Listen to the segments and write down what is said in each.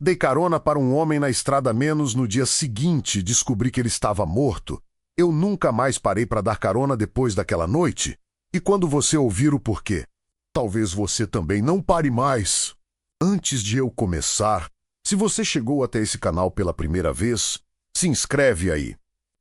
Dei carona para um homem na estrada menos no dia seguinte descobri que ele estava morto. Eu nunca mais parei para dar carona depois daquela noite. E quando você ouvir o porquê, talvez você também não pare mais. Antes de eu começar, se você chegou até esse canal pela primeira vez, se inscreve aí.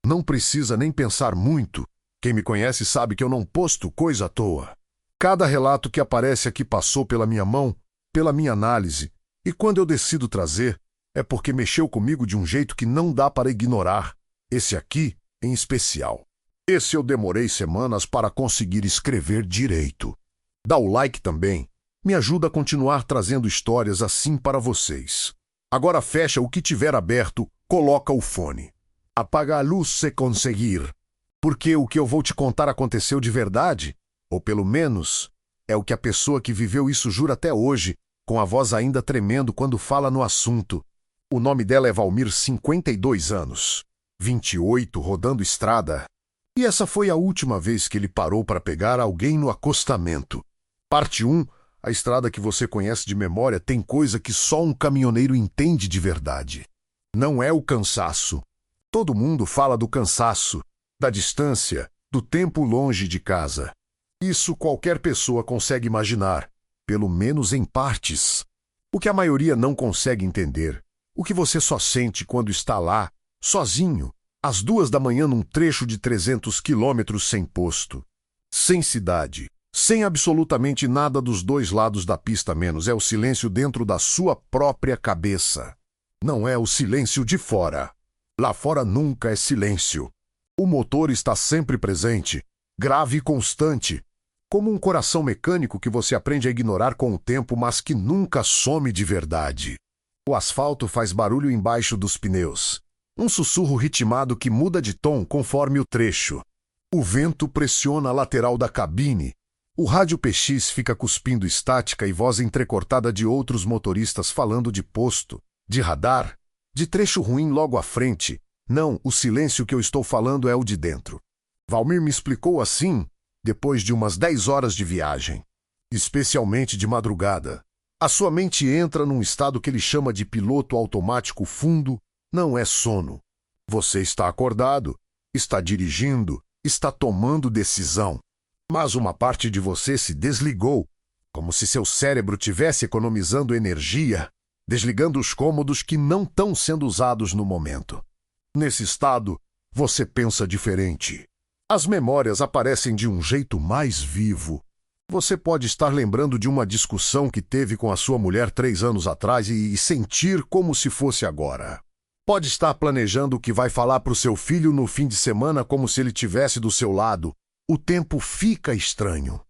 Não precisa nem pensar muito. Quem me conhece sabe que eu não posto coisa à toa. Cada relato que aparece aqui passou pela minha mão, pela minha análise, e quando eu decido trazer, é porque mexeu comigo de um jeito que não dá para ignorar. Esse aqui, em especial. Esse eu demorei semanas para conseguir escrever direito. Dá o like também. Me ajuda a continuar trazendo histórias assim para vocês. Agora fecha o que tiver aberto, coloca o fone. Apaga a luz se conseguir. Porque o que eu vou te contar aconteceu de verdade, ou pelo menos é o que a pessoa que viveu isso jura até hoje, com a voz ainda tremendo quando fala no assunto. O nome dela é Valmir, 52 anos, 28, rodando estrada. E essa foi a última vez que ele parou para pegar alguém no acostamento. Parte 1, a estrada que você conhece de memória tem coisa que só um caminhoneiro entende de verdade. Não é o cansaço. Todo mundo fala do cansaço, da distância, do tempo longe de casa. Isso qualquer pessoa consegue imaginar, pelo menos em partes. O que a maioria não consegue entender, o que você só sente quando está lá, sozinho, às 2 da manhã num trecho de 300 quilômetros sem posto, sem cidade, sem absolutamente nada dos dois lados da pista menos é o silêncio dentro da sua própria cabeça. Não é o silêncio de fora. Lá fora nunca é silêncio. O motor está sempre presente, grave e constante, como um coração mecânico que você aprende a ignorar com o tempo, mas que nunca some de verdade. O asfalto faz barulho embaixo dos pneus. Um sussurro ritmado que muda de tom conforme o trecho. O vento pressiona a lateral da cabine. O rádio PX fica cuspindo estática e voz entrecortada de outros motoristas falando de posto, de radar, de trecho ruim logo à frente. Não, o silêncio que eu estou falando é o de dentro. Valmir me explicou assim, depois de umas 10 horas de viagem. Especialmente de madrugada. A sua mente entra num estado que ele chama de piloto automático fundo. Não é sono. Você está acordado, está dirigindo, está tomando decisão. Mas uma parte de você se desligou, como se seu cérebro tivesse economizando energia, desligando os cômodos que não estão sendo usados no momento. Nesse estado, você pensa diferente. As memórias aparecem de um jeito mais vivo. Você pode estar lembrando de uma discussão que teve com a sua mulher 3 anos atrás e sentir como se fosse agora. Pode estar planejando o que vai falar para o seu filho no fim de semana como se ele estivesse do seu lado. O tempo fica estranho.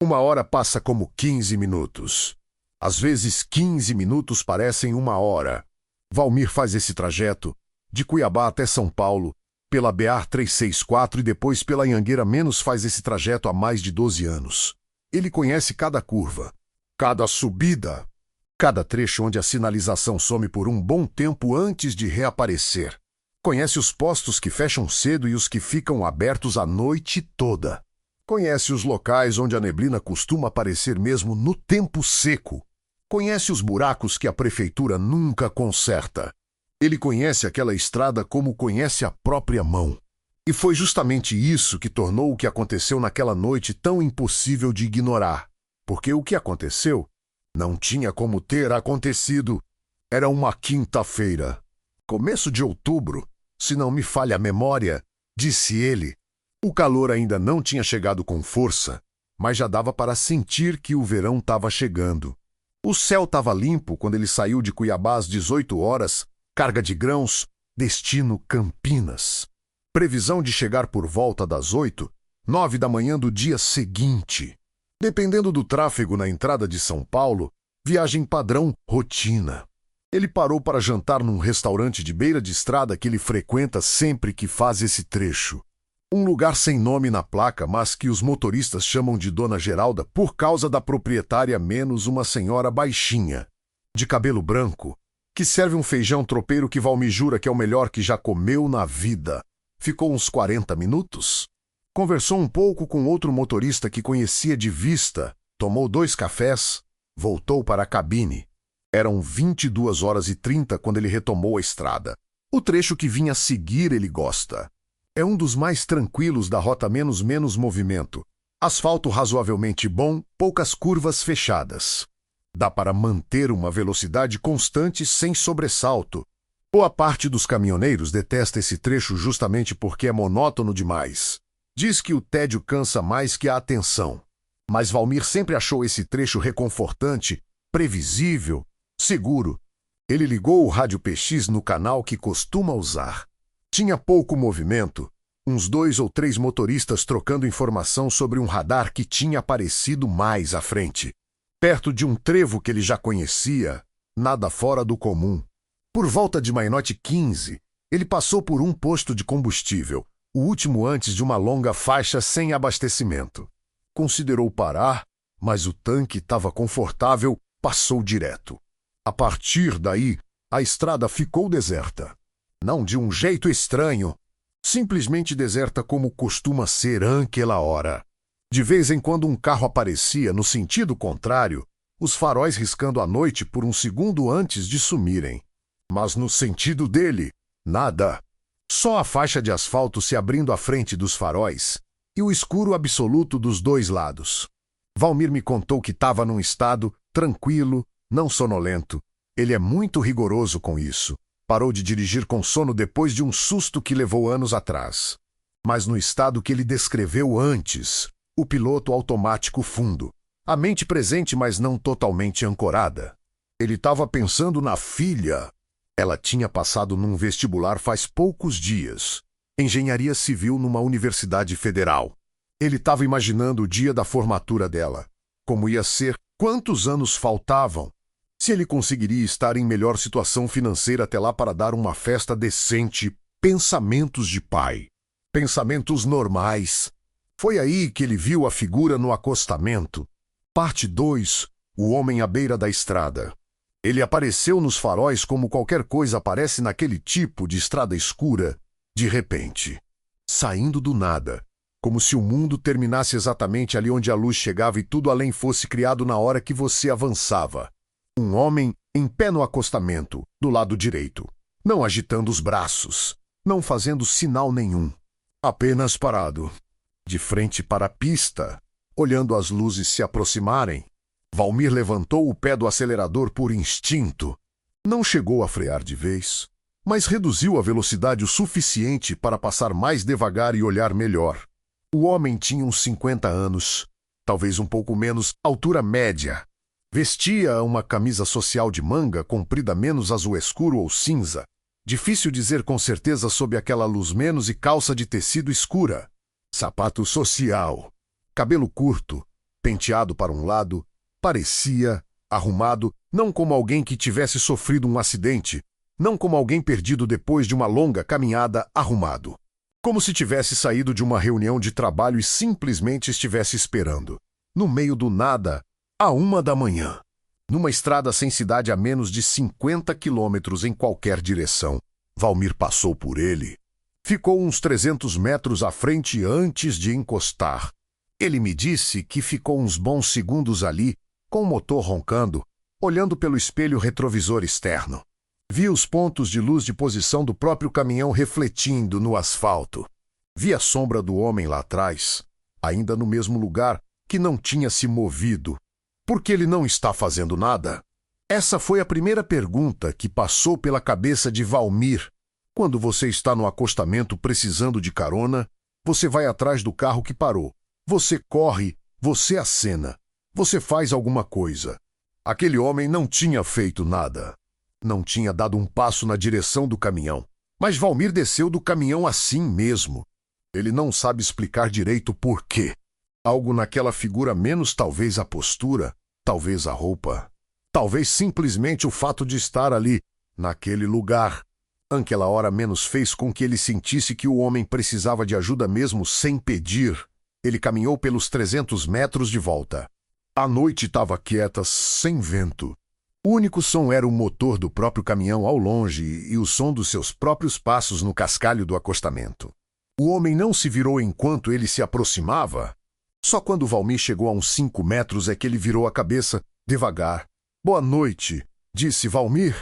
1 hora passa como 15 minutos. Às vezes 15 minutos parecem 1 hora. Valmir faz esse trajeto de Cuiabá até São Paulo, pela BR-364 e depois pela Anhanguera menos faz esse trajeto há mais de 12 anos. Ele conhece cada curva, cada subida, cada trecho onde a sinalização some por um bom tempo antes de reaparecer. Conhece os postos que fecham cedo e os que ficam abertos a noite toda. Conhece os locais onde a neblina costuma aparecer mesmo no tempo seco. Conhece os buracos que a prefeitura nunca conserta. Ele conhece aquela estrada como conhece a própria mão. E foi justamente isso que tornou o que aconteceu naquela noite tão impossível de ignorar. Porque o que aconteceu não tinha como ter acontecido. Era uma quinta-feira. Começo de outubro, se não me falha a memória, disse ele. O calor ainda não tinha chegado com força, mas já dava para sentir que o verão estava chegando. O céu estava limpo quando ele saiu de Cuiabá às 18 horas, carga de grãos, destino Campinas. Previsão de chegar por volta das 8, 9 da manhã do dia seguinte. Dependendo do tráfego na entrada de São Paulo, viagem padrão rotina. Ele parou para jantar num restaurante de beira de estrada que ele frequenta sempre que faz esse trecho. Um lugar sem nome na placa, mas que os motoristas chamam de Dona Geralda por causa da proprietária menos uma senhora baixinha, de cabelo branco, que serve um feijão tropeiro que Valmir jura que é o melhor que já comeu na vida. Ficou uns 40 minutos. Conversou um pouco com outro motorista que conhecia de vista, tomou 2 cafés, voltou para a cabine. Eram 22h30 quando ele retomou a estrada. O trecho que vinha a seguir ele gosta. É um dos mais tranquilos da rota menos movimento. Asfalto razoavelmente bom, poucas curvas fechadas. Dá para manter uma velocidade constante sem sobressalto. Boa parte dos caminhoneiros detesta esse trecho justamente porque é monótono demais. Diz que o tédio cansa mais que a atenção. Mas Valmir sempre achou esse trecho reconfortante, previsível, seguro. Ele ligou o rádio PX no canal que costuma usar. Tinha pouco movimento, uns 2 ou 3 motoristas trocando informação sobre um radar que tinha aparecido mais à frente. Perto de um trevo que ele já conhecia, nada fora do comum. Por volta de meia-noite 15, ele passou por um posto de combustível, o último antes de uma longa faixa sem abastecimento. Considerou parar, mas o tanque estava confortável, passou direto. A partir daí, a estrada ficou deserta. Não de um jeito estranho, simplesmente deserta como costuma ser àquela hora. De vez em quando um carro aparecia no sentido contrário, os faróis riscando a noite por um segundo antes de sumirem. Mas no sentido dele, nada. Só a faixa de asfalto se abrindo à frente dos faróis e o escuro absoluto dos dois lados. Valmir me contou que estava num estado tranquilo, não sonolento. Ele é muito rigoroso com isso. Parou de dirigir com sono depois de um susto que levou anos atrás. Mas no estado que ele descreveu antes, o piloto automático fundo. A mente presente, mas não totalmente ancorada. Ele estava pensando na filha. Ela tinha passado num vestibular faz poucos dias. Engenharia civil numa universidade federal. Ele estava imaginando o dia da formatura dela. Como ia ser, quantos anos faltavam. Se ele conseguiria estar em melhor situação financeira até lá para dar uma festa decente. Pensamentos de pai. Pensamentos normais. Foi aí que ele viu a figura no acostamento. Parte 2. O homem à beira da estrada. Ele apareceu nos faróis como qualquer coisa aparece naquele tipo de estrada escura, de repente. Saindo do nada. Como se o mundo terminasse exatamente ali onde a luz chegava e tudo além fosse criado na hora que você avançava. Um homem em pé no acostamento, do lado direito. Não agitando os braços. Não fazendo sinal nenhum. Apenas parado. De frente para a pista, olhando as luzes se aproximarem. Valmir levantou o pé do acelerador por instinto. Não chegou a frear de vez, mas reduziu a velocidade o suficiente para passar mais devagar e olhar melhor. O homem tinha uns 50 anos, talvez um pouco menos, altura média. Vestia uma camisa social de manga comprida menos azul escuro ou cinza. Difícil dizer com certeza sob aquela luz menos e calça de tecido escura. Sapato social. Cabelo curto, penteado para um lado, parecia arrumado, não como alguém que tivesse sofrido um acidente, não como alguém perdido depois de uma longa caminhada arrumado. Como se tivesse saído de uma reunião de trabalho e simplesmente estivesse esperando. No meio do nada, à 1h, numa estrada sem cidade a menos de 50 quilômetros em qualquer direção. Valmir passou por ele. Ficou uns 300 metros à frente antes de encostar. Ele me disse que ficou uns bons segundos ali, com o motor roncando, olhando pelo espelho retrovisor externo. Vi os pontos de luz de posição do próprio caminhão refletindo no asfalto. Vi a sombra do homem lá atrás, ainda no mesmo lugar, que não tinha se movido. Por que ele não está fazendo nada? Essa foi a primeira pergunta que passou pela cabeça de Valmir. Quando você está no acostamento precisando de carona, você vai atrás do carro que parou. Você corre, você acena. Você faz alguma coisa. Aquele homem não tinha feito nada. Não tinha dado um passo na direção do caminhão. Mas Valmir desceu do caminhão assim mesmo. Ele não sabe explicar direito por quê. Algo naquela figura, menos talvez a postura, talvez a roupa. Talvez simplesmente o fato de estar ali, naquele lugar. Aquela hora menos fez com que ele sentisse que o homem precisava de ajuda mesmo sem pedir. Ele caminhou pelos 300 metros de volta. A noite estava quieta, sem vento. O único som era o motor do próprio caminhão ao longe e o som dos seus próprios passos no cascalho do acostamento. O homem não se virou enquanto ele se aproximava. Só quando Valmir chegou a uns 5 metros é que ele virou a cabeça, devagar. Boa noite, disse Valmir.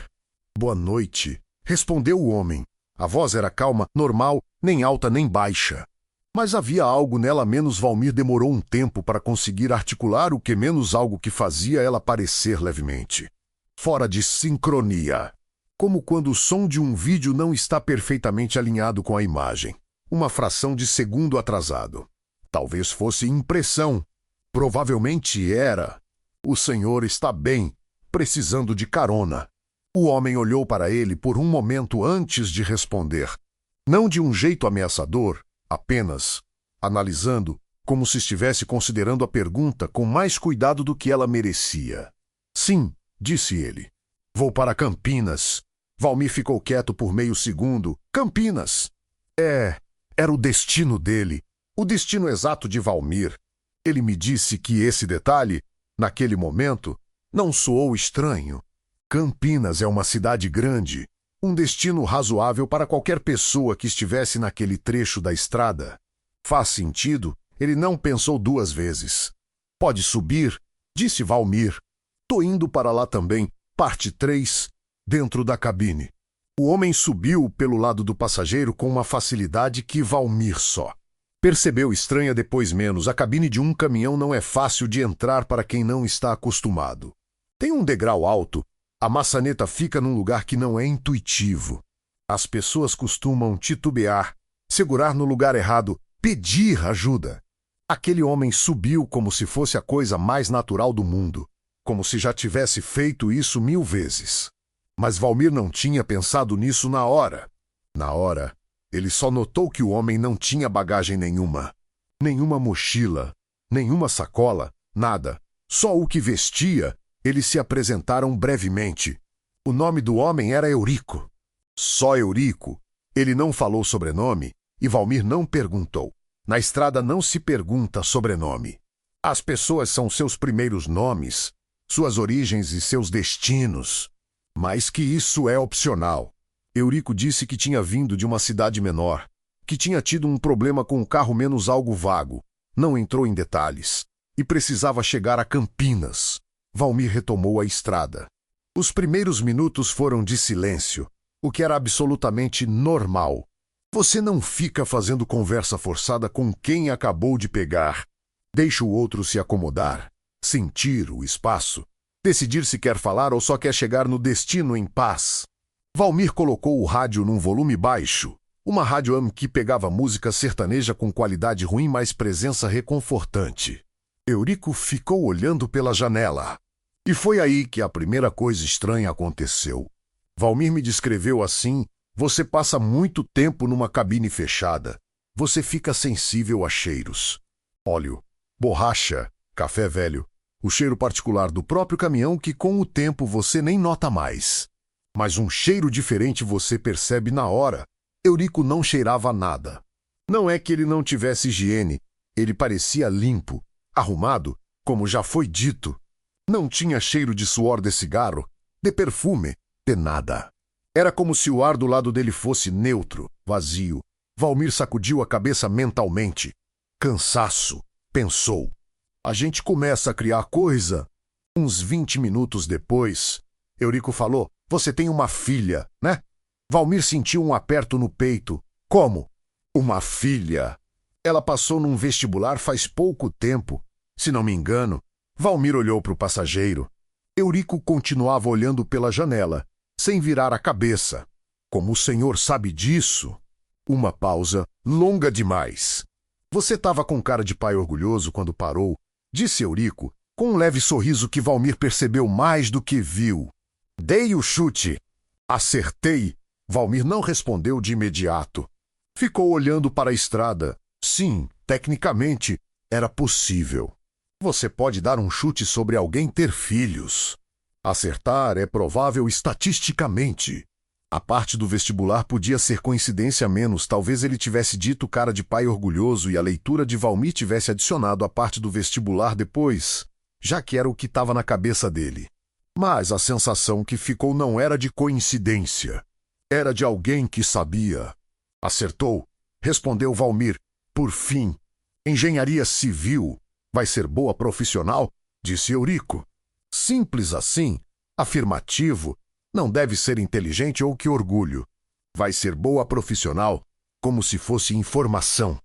Boa noite, respondeu o homem. A voz era calma, normal, nem alta nem baixa. Mas havia algo nela, menos Valmir demorou um tempo para conseguir articular o que menos algo que fazia ela parecer levemente fora de sincronia. Como quando o som de um vídeo não está perfeitamente alinhado com a imagem. Uma fração de segundo atrasado. Talvez fosse impressão. Provavelmente era. O senhor está bem, precisando de carona. O homem olhou para ele por um momento antes de responder. Não de um jeito ameaçador, apenas analisando, como se estivesse considerando a pergunta com mais cuidado do que ela merecia. Sim, disse ele. Vou para Campinas. Valmir ficou quieto por meio segundo. Campinas! Era o destino dele. O destino exato de Valmir. Ele me disse que esse detalhe, naquele momento, não soou estranho. Campinas é uma cidade grande, um destino razoável para qualquer pessoa que estivesse naquele trecho da estrada. Faz sentido, ele não pensou duas vezes. Pode subir, disse Valmir. Tô indo para lá também, parte 3, dentro da cabine. O homem subiu pelo lado do passageiro com uma facilidade que Valmir só. Percebeu estranha depois menos, a cabine de um caminhão não é fácil de entrar para quem não está acostumado. Tem um degrau alto, a maçaneta fica num lugar que não é intuitivo. As pessoas costumam titubear, segurar no lugar errado, pedir ajuda. Aquele homem subiu como se fosse a coisa mais natural do mundo, como se já tivesse feito isso 1000 vezes. Mas Valmir não tinha pensado nisso na hora. Na hora, ele só notou que o homem não tinha bagagem nenhuma. Nenhuma mochila, nenhuma sacola, nada. Só o que vestia. Eles se apresentaram brevemente. O nome do homem era Eurico. Só Eurico. Ele não falou sobrenome e Valmir não perguntou. Na estrada não se pergunta sobrenome. As pessoas são seus primeiros nomes, suas origens e seus destinos. Mas que isso é opcional. Eurico disse que tinha vindo de uma cidade menor, que tinha tido um problema com o carro menos algo vago. Não entrou em detalhes. E precisava chegar a Campinas. Valmir retomou a estrada. Os primeiros minutos foram de silêncio, o que era absolutamente normal. Você não fica fazendo conversa forçada com quem acabou de pegar. Deixa o outro se acomodar, sentir o espaço, decidir se quer falar ou só quer chegar no destino em paz. Valmir colocou o rádio num volume baixo, uma rádio AM que pegava música sertaneja com qualidade ruim, mas presença reconfortante. Eurico ficou olhando pela janela. E foi aí que a primeira coisa estranha aconteceu. Valmir me descreveu assim: você passa muito tempo numa cabine fechada. Você fica sensível a cheiros. Óleo, borracha, café velho, o cheiro particular do próprio caminhão que com o tempo você nem nota mais. Mas um cheiro diferente você percebe na hora. Eurico não cheirava nada. Não é que ele não tivesse higiene. Ele parecia limpo, arrumado, como já foi dito. Não tinha cheiro de suor de cigarro, de perfume, de nada. Era como se o ar do lado dele fosse neutro, vazio. Valmir sacudiu a cabeça mentalmente. Cansaço, pensou. A gente começa a criar coisa. Uns 20 minutos depois, Eurico falou: você tem uma filha, né? Valmir sentiu um aperto no peito. Como? Uma filha. Ela passou num vestibular faz pouco tempo. Se não me engano. Valmir olhou para o passageiro. Eurico continuava olhando pela janela, sem virar a cabeça. Como o senhor sabe disso? Uma pausa longa demais. Você estava com cara de pai orgulhoso quando parou, disse Eurico, com um leve sorriso que Valmir percebeu mais do que viu. Dei o chute. Acertei. Valmir não respondeu de imediato. Ficou olhando para a estrada. Sim, tecnicamente, era possível. Você pode dar um chute sobre alguém ter filhos. Acertar é provável estatisticamente. A parte do vestibular podia ser coincidência menos. Talvez ele tivesse dito cara de pai orgulhoso e a leitura de Valmir tivesse adicionado a parte do vestibular depois, já que era o que estava na cabeça dele. Mas a sensação que ficou não era de coincidência. Era de alguém que sabia. Acertou, respondeu Valmir. Por fim, engenharia civil. Vai ser boa profissional? Disse Eurico. Simples assim. Afirmativo. Não deve ser inteligente ou que orgulho. Vai ser boa profissional, como se fosse informação.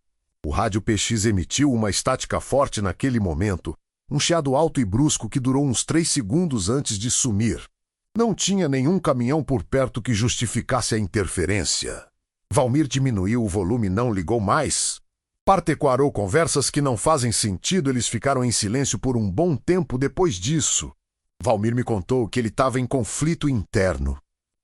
O rádio PX emitiu uma estática forte naquele momento, um chiado alto e brusco que durou uns 3 segundos antes de sumir. Não tinha nenhum caminhão por perto que justificasse a interferência. Valmir diminuiu o volume e não ligou mais. Partecoarou conversas que não fazem sentido, eles ficaram em silêncio por um bom tempo depois disso. Valmir me contou que ele estava em conflito interno.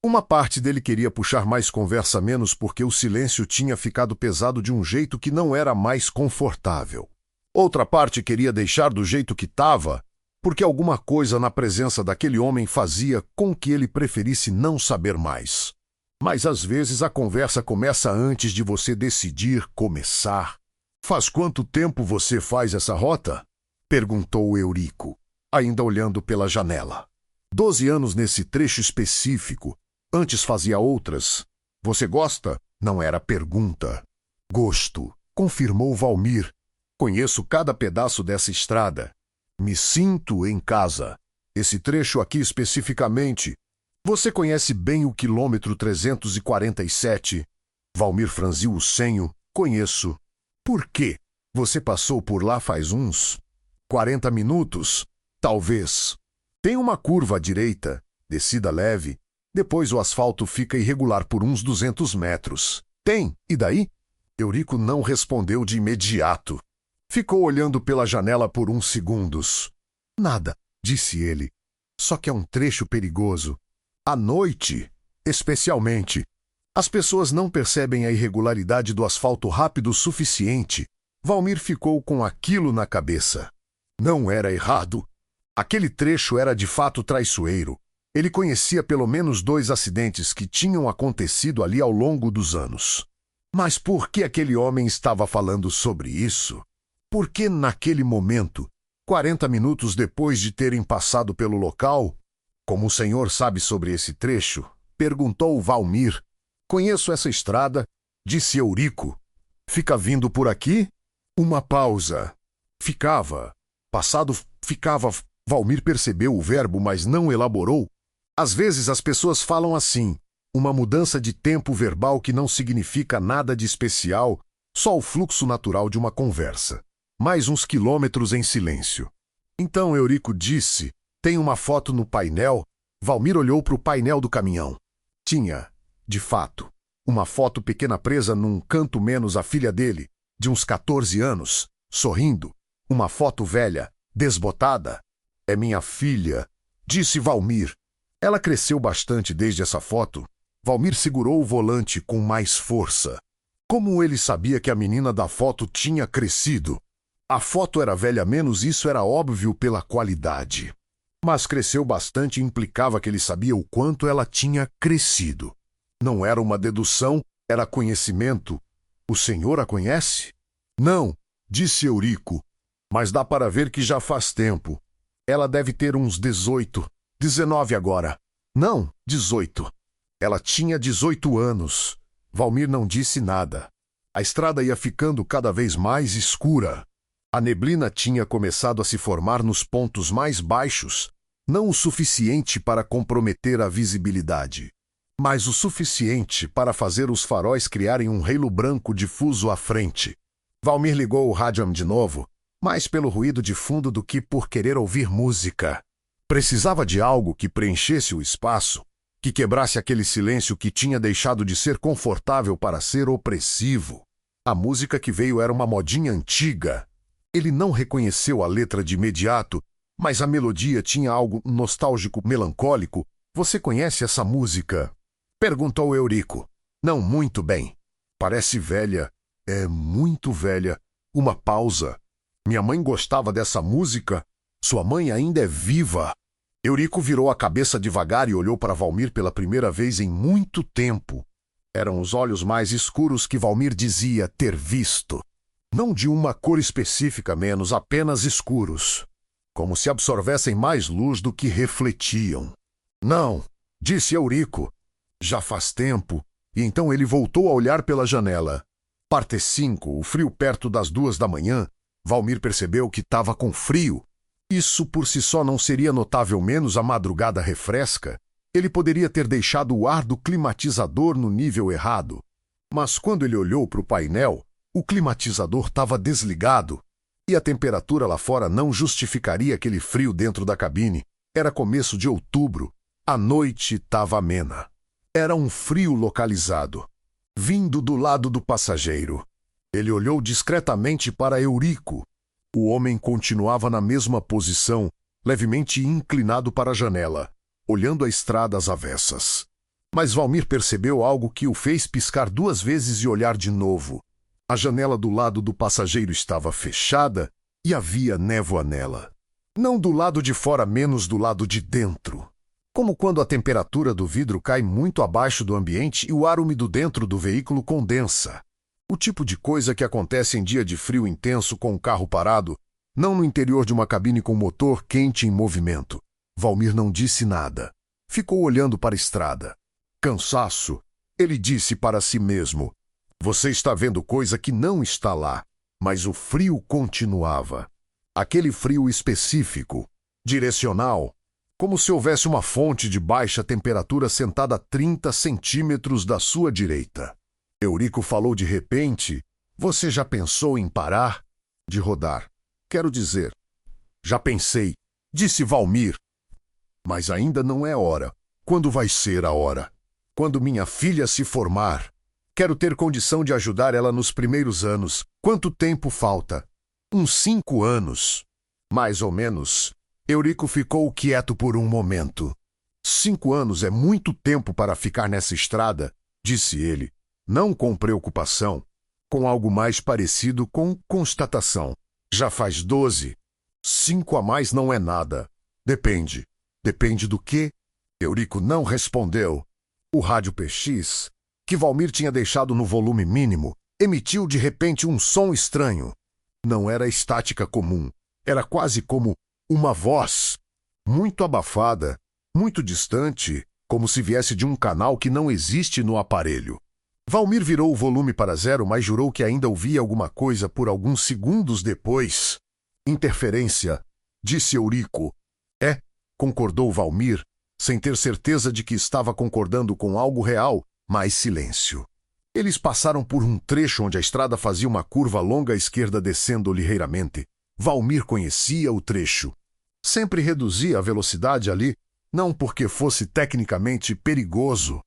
Uma parte dele queria puxar mais conversa menos porque o silêncio tinha ficado pesado de um jeito que não era mais confortável. Outra parte queria deixar do jeito que estava, porque alguma coisa na presença daquele homem fazia com que ele preferisse não saber mais. Mas às vezes a conversa começa antes de você decidir começar. Faz quanto tempo você faz essa rota? Perguntou Eurico, ainda olhando pela janela. 12 anos nesse trecho específico. Antes fazia outras. Você gosta? Não era pergunta. Gosto, confirmou Valmir. Conheço cada pedaço dessa estrada. Me sinto em casa. Esse trecho aqui especificamente. Você conhece bem o quilômetro 347? Valmir franziu o senho. Conheço. Por quê? Você passou por lá faz uns 40 minutos? Talvez. Tem uma curva à direita, descida leve. Depois o asfalto fica irregular por uns 200 metros. Tem, e daí? Eurico não respondeu de imediato. Ficou olhando pela janela por uns segundos. Nada, disse ele. Só que é um trecho perigoso. À noite, especialmente. As pessoas não percebem a irregularidade do asfalto rápido o suficiente. Valmir ficou com aquilo na cabeça. Não era errado. Aquele trecho era de fato traiçoeiro. Ele conhecia pelo menos 2 acidentes que tinham acontecido ali ao longo dos anos. Mas por que aquele homem estava falando sobre isso? Por que naquele momento, 40 minutos depois de terem passado pelo local? Como o senhor sabe sobre esse trecho? Perguntou Valmir. Conheço essa estrada, disse Eurico. Fica vindo por aqui? Uma pausa. Ficava. Passado ficava. Valmir percebeu o verbo, mas não elaborou. Às vezes as pessoas falam assim, uma mudança de tempo verbal que não significa nada de especial, só o fluxo natural de uma conversa. Mais uns quilômetros em silêncio. Então Eurico disse, tem uma foto no painel. Valmir olhou para o painel do caminhão. Tinha, de fato, uma foto pequena presa num canto menos a filha dele, de uns 14 anos, sorrindo. Uma foto velha, desbotada. É minha filha, disse Valmir. Ela cresceu bastante desde essa foto. Valmir segurou o volante com mais força. Como ele sabia que a menina da foto tinha crescido? A foto era velha menos, isso era óbvio pela qualidade. Mas cresceu bastante implicava que ele sabia o quanto ela tinha crescido. Não era uma dedução, era conhecimento. O senhor a conhece? Não, disse Eurico. Mas dá para ver que já faz tempo. Ela deve ter uns 18. 19 agora. Não, 18. Ela tinha 18 anos. Valmir não disse nada. A estrada ia ficando cada vez mais escura. A neblina tinha começado a se formar nos pontos mais baixos, não o suficiente para comprometer a visibilidade, mas o suficiente para fazer os faróis criarem um halo branco difuso à frente. Valmir ligou o rádio de novo, mais pelo ruído de fundo do que por querer ouvir música. Precisava de algo que preenchesse o espaço, que quebrasse aquele silêncio que tinha deixado de ser confortável para ser opressivo. A música que veio era uma modinha antiga. Ele não reconheceu a letra de imediato, mas a melodia tinha algo nostálgico, melancólico. Você conhece essa música? Perguntou Eurico. Não muito bem. Parece velha. É muito velha. Uma pausa. Minha mãe gostava dessa música. Sua mãe ainda é viva. Eurico virou a cabeça devagar e olhou para Valmir pela primeira vez em muito tempo. Eram os olhos mais escuros que Valmir dizia ter visto. Não de uma cor específica menos, apenas escuros. Como se absorvessem mais luz do que refletiam. Não, disse Eurico. Já faz tempo. E então ele voltou a olhar pela janela. Parte 5, o frio perto das 2 da manhã. Valmir percebeu que estava com frio. Isso por si só não seria notável menos a madrugada refresca. Ele poderia ter deixado o ar do climatizador no nível errado. Mas quando ele olhou para o painel, o climatizador estava desligado. E a temperatura lá fora não justificaria aquele frio dentro da cabine. Era começo de outubro. A noite estava amena. Era um frio localizado, vindo do lado do passageiro. Ele olhou discretamente para Eurico. O homem continuava na mesma posição, levemente inclinado para a janela, olhando a estrada às avessas. Mas Valmir percebeu algo que o fez piscar 2 vezes e olhar de novo. A janela do lado do passageiro estava fechada e havia névoa nela. Não do lado de fora, menos do lado de dentro. Como quando a temperatura do vidro cai muito abaixo do ambiente e o ar úmido dentro do veículo condensa. O tipo de coisa que acontece em dia de frio intenso com o carro parado, não no interior de uma cabine com motor quente em movimento. Valmir não disse nada. Ficou olhando para a estrada. Cansaço, ele disse para si mesmo. Você está vendo coisa que não está lá. Mas o frio continuava. Aquele frio específico, direcional, como se houvesse uma fonte de baixa temperatura sentada a 30 centímetros da sua direita. Eurico falou de repente. Você já pensou em parar de rodar? Quero dizer, já pensei, disse Valmir. Mas ainda não é hora. Quando vai ser a hora? Quando minha filha se formar. Quero ter condição de ajudar ela nos primeiros anos. Quanto tempo falta? Uns 5 anos. Mais ou menos. Eurico ficou quieto por um momento. 5 anos é muito tempo para ficar nessa estrada, disse ele. Não com preocupação, com algo mais parecido com constatação. Já faz 12. 5 a mais não é nada. Depende. Depende do quê? Eurico não respondeu. O rádio PX, que Valmir tinha deixado no volume mínimo, emitiu de repente um som estranho. Não era estática comum. Era quase como uma voz. Muito abafada, muito distante, como se viesse de um canal que não existe no aparelho. Valmir virou o volume para 0, mas jurou que ainda ouvia alguma coisa por alguns segundos depois. Interferência, disse Eurico. É, concordou Valmir, sem ter certeza de que estava concordando com algo real, mas silêncio. Eles passaram por um trecho onde a estrada fazia uma curva longa à esquerda descendo ligeiramente. Valmir conhecia o trecho. Sempre reduzia a velocidade ali, não porque fosse tecnicamente perigoso,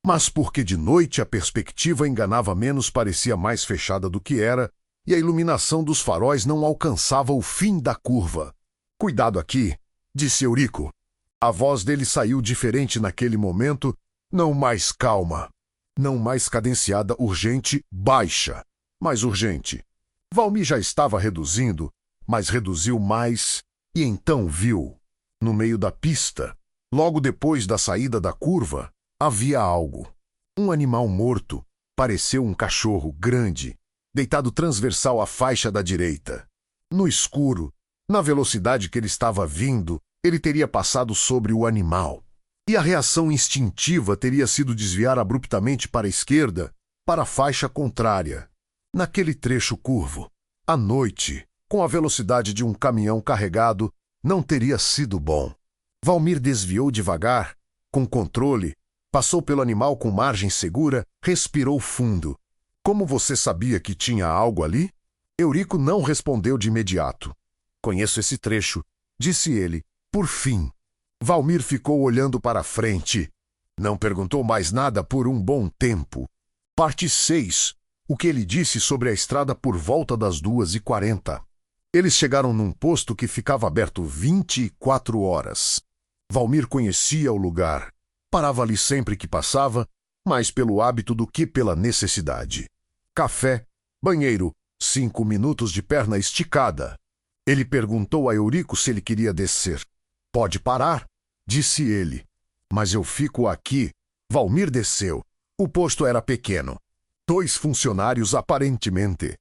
mas porque de noite a perspectiva enganava menos, parecia mais fechada do que era, e a iluminação dos faróis não alcançava o fim da curva. Cuidado aqui, disse Eurico. A voz dele saiu diferente naquele momento, não mais calma, não mais cadenciada, urgente, baixa, mais urgente. Valmir já estava reduzindo, mas reduziu mais, e então viu, no meio da pista, logo depois da saída da curva, havia algo. Um animal morto. Pareceu um cachorro grande, deitado transversal à faixa da direita. No escuro, na velocidade que ele estava vindo, ele teria passado sobre o animal. E a reação instintiva teria sido desviar abruptamente para a esquerda, para a faixa contrária. Naquele trecho curvo, à noite, com a velocidade de um caminhão carregado, não teria sido bom. Valmir desviou devagar, com controle, passou pelo animal com margem segura, respirou fundo. Como você sabia que tinha algo ali? Eurico não respondeu de imediato. Conheço esse trecho, disse ele. Por fim, Valmir ficou olhando para a frente. Não perguntou mais nada por um bom tempo. Parte 6. O que ele disse sobre a estrada por volta das 2h40. Eles chegaram num posto que ficava aberto 24 horas. Valmir conhecia o lugar. Parava ali sempre que passava, mais pelo hábito do que pela necessidade. Café, banheiro, 5 minutos de perna esticada. Ele perguntou a Eurico se ele queria descer. Pode parar, disse ele. Mas eu fico aqui. Valmir desceu. O posto era pequeno. 2 funcionários aparentemente.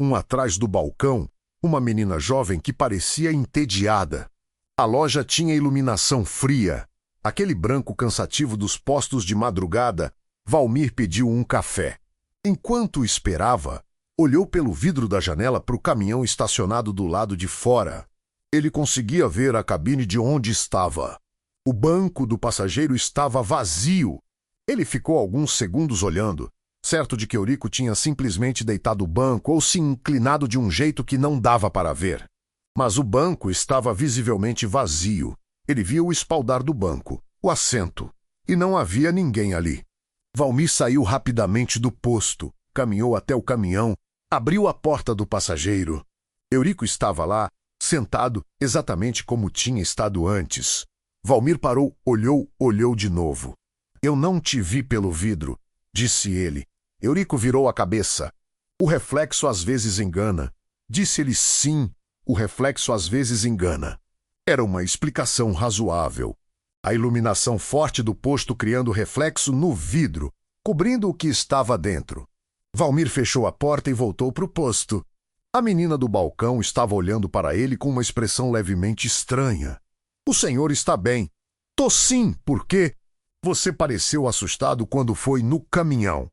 Um atrás do balcão, uma menina jovem que parecia entediada. A loja tinha iluminação fria. Aquele branco cansativo dos postos de madrugada, Valmir pediu um café. Enquanto esperava, olhou pelo vidro da janela para o caminhão estacionado do lado de fora. Ele conseguia ver a cabine de onde estava. O banco do passageiro estava vazio. Ele ficou alguns segundos olhando, certo de que Eurico tinha simplesmente deitado o banco ou se inclinado de um jeito que não dava para ver. Mas o banco estava visivelmente vazio. Ele via o espaldar do banco, o assento, e não havia ninguém ali. Valmir saiu rapidamente do posto, caminhou até o caminhão, abriu a porta do passageiro. Eurico estava lá, sentado exatamente como tinha estado antes. Valmir parou, olhou de novo. Eu não te vi pelo vidro, disse ele. Eurico virou a cabeça. O reflexo às vezes engana. Disse ele sim, o reflexo às vezes engana. Era uma explicação razoável. A iluminação forte do posto criando reflexo no vidro, cobrindo o que estava dentro. Valmir fechou a porta e voltou para o posto. A menina do balcão estava olhando para ele com uma expressão levemente estranha. O senhor está bem. Tô sim, por quê? Você pareceu assustado quando foi no caminhão.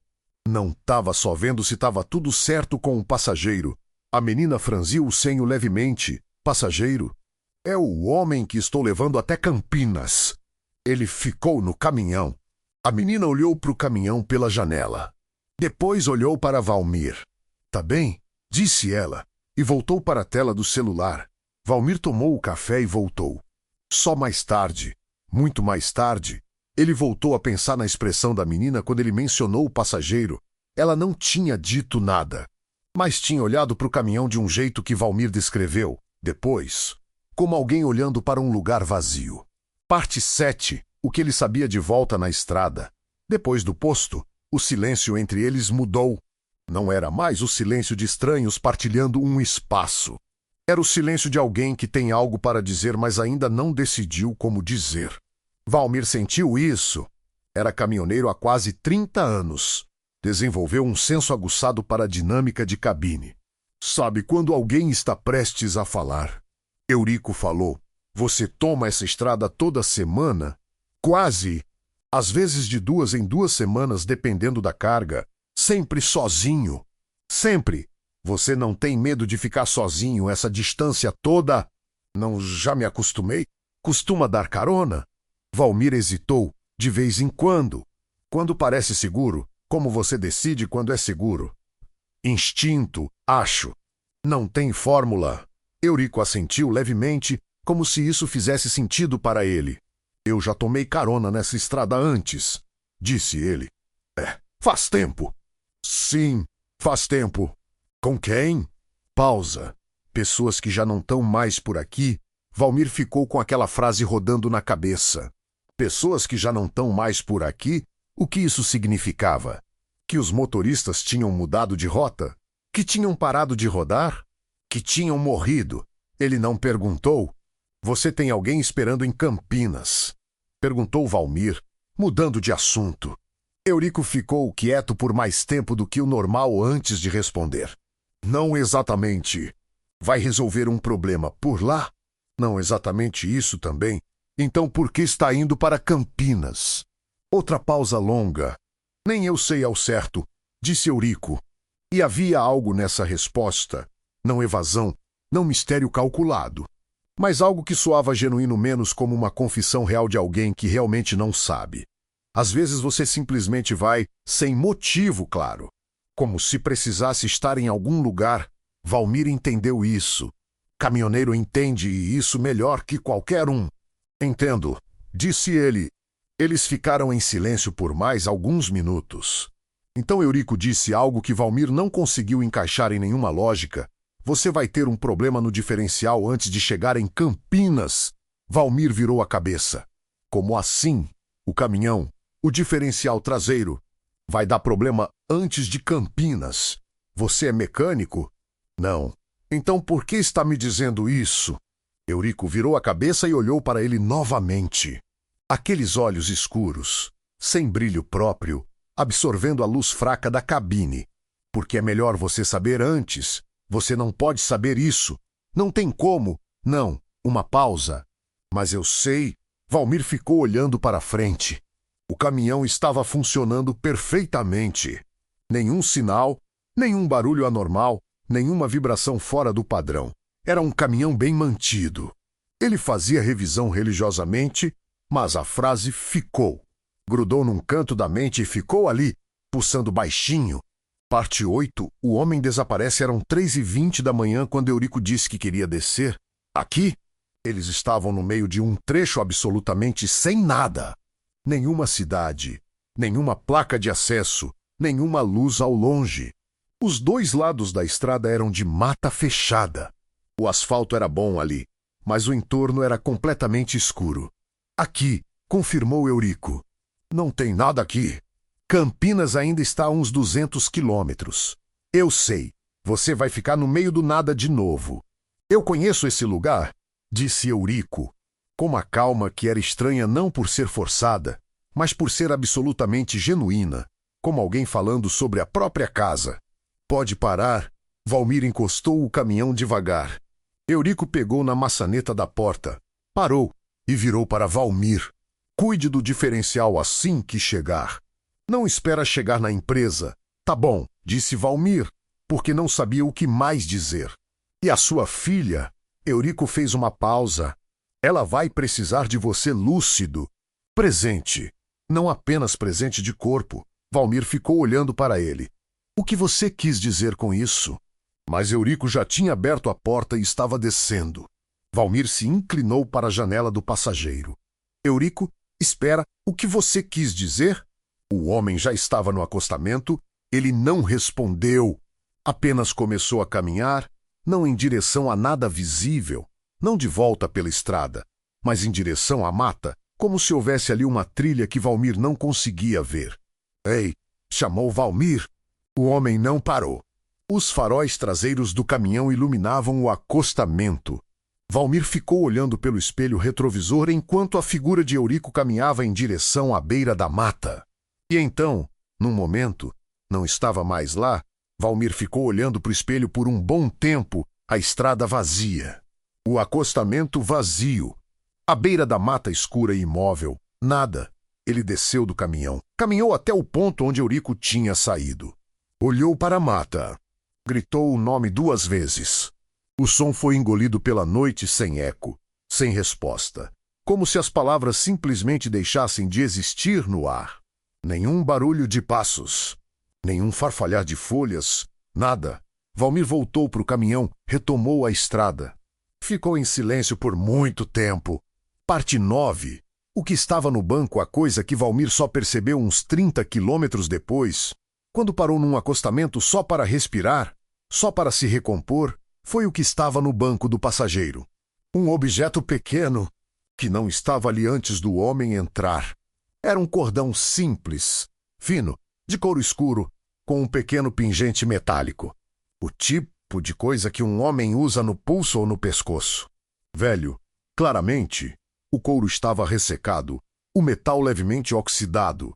Não estava só vendo se estava tudo certo com o passageiro. A menina franziu o senho levemente. Passageiro? É o homem que estou levando até Campinas. Ele ficou no caminhão. A menina olhou para o caminhão pela janela. Depois olhou para Valmir. Tá bem? Disse ela, e voltou para a tela do celular. Valmir tomou o café e voltou. Só mais tarde, muito mais tarde, ele voltou a pensar na expressão da menina quando ele mencionou o passageiro. Ela não tinha dito nada, mas tinha olhado para o caminhão de um jeito que Valmir descreveu, depois, como alguém olhando para um lugar vazio. Parte 7. O que ele sabia de volta na estrada. Depois do posto, o silêncio entre eles mudou. Não era mais o silêncio de estranhos partilhando um espaço. Era o silêncio de alguém que tem algo para dizer, mas ainda não decidiu como dizer. Valmir sentiu isso. Era caminhoneiro há quase 30 anos. Desenvolveu um senso aguçado para a dinâmica de cabine. Sabe quando alguém está prestes a falar? Eurico falou. Você toma essa estrada toda semana? Quase. Às vezes de 2 em 2 semanas, dependendo da carga. Sempre sozinho. Sempre. Você não tem medo de ficar sozinho essa distância toda? Não, já me acostumei. Costuma dar carona? Valmir hesitou, de vez em quando. Quando parece seguro, como você decide quando é seguro? Instinto, acho. Não tem fórmula. Eurico assentiu levemente, como se isso fizesse sentido para ele. Eu já tomei carona nessa estrada antes, disse ele. Faz tempo. Sim, faz tempo. Com quem? Pausa. Pessoas que já não estão mais por aqui. Valmir ficou com aquela frase rodando na cabeça. Pessoas que já não estão mais por aqui? O que isso significava? Que os motoristas tinham mudado de rota? Que tinham parado de rodar? Que tinham morrido? Ele não perguntou. Você tem alguém esperando em Campinas? Perguntou Valmir, mudando de assunto. Eurico ficou quieto por mais tempo do que o normal antes de responder. Não exatamente. Vai resolver um problema por lá? Não exatamente isso também. Então por que está indo para Campinas? Outra pausa longa. Nem eu sei ao certo, disse Eurico. E havia algo nessa resposta. Não evasão, não mistério calculado. Mas algo que soava genuíno menos como uma confissão real de alguém que realmente não sabe. Às vezes você simplesmente vai sem motivo claro. Como se precisasse estar em algum lugar. Valmir entendeu isso. Caminhoneiro entende isso melhor que qualquer um. Entendo, disse ele. Eles ficaram em silêncio por mais alguns minutos. Então Eurico disse algo que Valmir não conseguiu encaixar em nenhuma lógica. Você vai ter um problema no diferencial antes de chegar em Campinas. Valmir virou a cabeça. Como assim? O caminhão, o diferencial traseiro. Vai dar problema antes de Campinas. Você é mecânico? Não. Então por que está me dizendo isso? Eurico virou a cabeça e olhou para ele novamente. Aqueles olhos escuros, sem brilho próprio, absorvendo a luz fraca da cabine. Porque é melhor você saber antes. Você não pode saber isso. Não tem como. Não. Uma pausa. Mas eu sei. Valmir ficou olhando para frente. O caminhão estava funcionando perfeitamente. Nenhum sinal, nenhum barulho anormal, nenhuma vibração fora do padrão. Era um caminhão bem mantido. Ele fazia revisão religiosamente, mas a frase ficou. Grudou num canto da mente e ficou ali, pulsando baixinho. Parte 8, o homem desaparece. Eram 3h20 da manhã quando Eurico disse que queria descer. Aqui, eles estavam no meio de um trecho absolutamente sem nada. Nenhuma cidade, nenhuma placa de acesso, nenhuma luz ao longe. Os dois lados da estrada eram de mata fechada. O asfalto era bom ali, mas o entorno era completamente escuro. Aqui, confirmou Eurico. Não tem nada aqui. Campinas ainda está a uns 200 quilômetros. Eu sei, você vai ficar no meio do nada de novo. Eu conheço esse lugar, disse Eurico, com uma calma que era estranha não por ser forçada, mas por ser absolutamente genuína, como alguém falando sobre a própria casa. Pode parar. Valmir encostou o caminhão devagar. Eurico pegou na maçaneta da porta, parou e virou para Valmir. Cuide do diferencial assim que chegar. Não espera chegar na empresa. Tá bom, disse Valmir, porque não sabia o que mais dizer. E a sua filha? Eurico fez uma pausa. Ela vai precisar de você lúcido. Presente. Não apenas presente de corpo. Valmir ficou olhando para ele. O que você quis dizer com isso? Mas Eurico já tinha aberto a porta e estava descendo. Valmir se inclinou para a janela do passageiro. Eurico, espera, o que você quis dizer? O homem já estava no acostamento. Ele não respondeu. Apenas começou a caminhar, não em direção a nada visível, não de volta pela estrada, mas em direção à mata, como se houvesse ali uma trilha que Valmir não conseguia ver. Ei, chamou Valmir. O homem não parou. Os faróis traseiros do caminhão iluminavam o acostamento. Valmir ficou olhando pelo espelho retrovisor enquanto a figura de Eurico caminhava em direção à beira da mata. E então, num momento, não estava mais lá, Valmir ficou olhando para o espelho por um bom tempo, a estrada vazia. O acostamento vazio. A beira da mata escura e imóvel. Nada. Ele desceu do caminhão. Caminhou até o ponto onde Eurico tinha saído. Olhou para a mata. Gritou o nome 2 vezes. O som foi engolido pela noite sem eco, sem resposta, como se as palavras simplesmente deixassem de existir no ar. Nenhum barulho de passos, nenhum farfalhar de folhas, nada. Valmir voltou para o caminhão, retomou a estrada. Ficou em silêncio por muito tempo. Parte 9. O que estava no banco, a coisa que Valmir só percebeu uns 30 quilômetros depois, quando parou num acostamento só para respirar, só para se recompor, foi o que estava no banco do passageiro. Um objeto pequeno, que não estava ali antes do homem entrar. Era um cordão simples, fino, de couro escuro, com um pequeno pingente metálico. O tipo de coisa que um homem usa no pulso ou no pescoço. Velho, claramente, o couro estava ressecado, o metal levemente oxidado.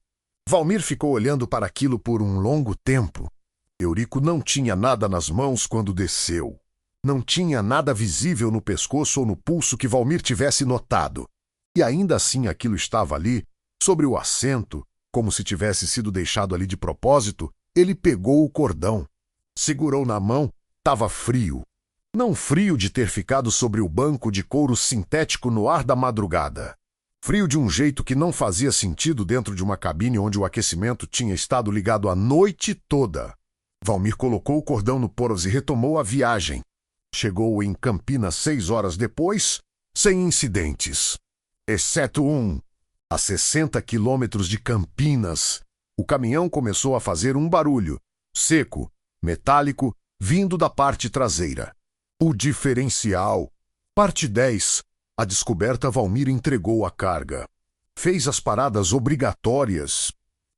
Valmir ficou olhando para aquilo por um longo tempo. Eurico não tinha nada nas mãos quando desceu. Não tinha nada visível no pescoço ou no pulso que Valmir tivesse notado. E ainda assim aquilo estava ali, sobre o assento, como se tivesse sido deixado ali de propósito. Ele pegou o cordão. Segurou na mão. Estava frio. Não frio de ter ficado sobre o banco de couro sintético no ar da madrugada. Frio de um jeito que não fazia sentido dentro de uma cabine onde o aquecimento tinha estado ligado a noite toda. Valmir colocou o cordão no poros e retomou a viagem. Chegou em Campinas 6 horas depois, sem incidentes. Exceto um. A 60 quilômetros de Campinas, o caminhão começou a fazer um barulho, seco, metálico, vindo da parte traseira. O diferencial. Parte 10. A descoberta. Valmir entregou a carga. Fez as paradas obrigatórias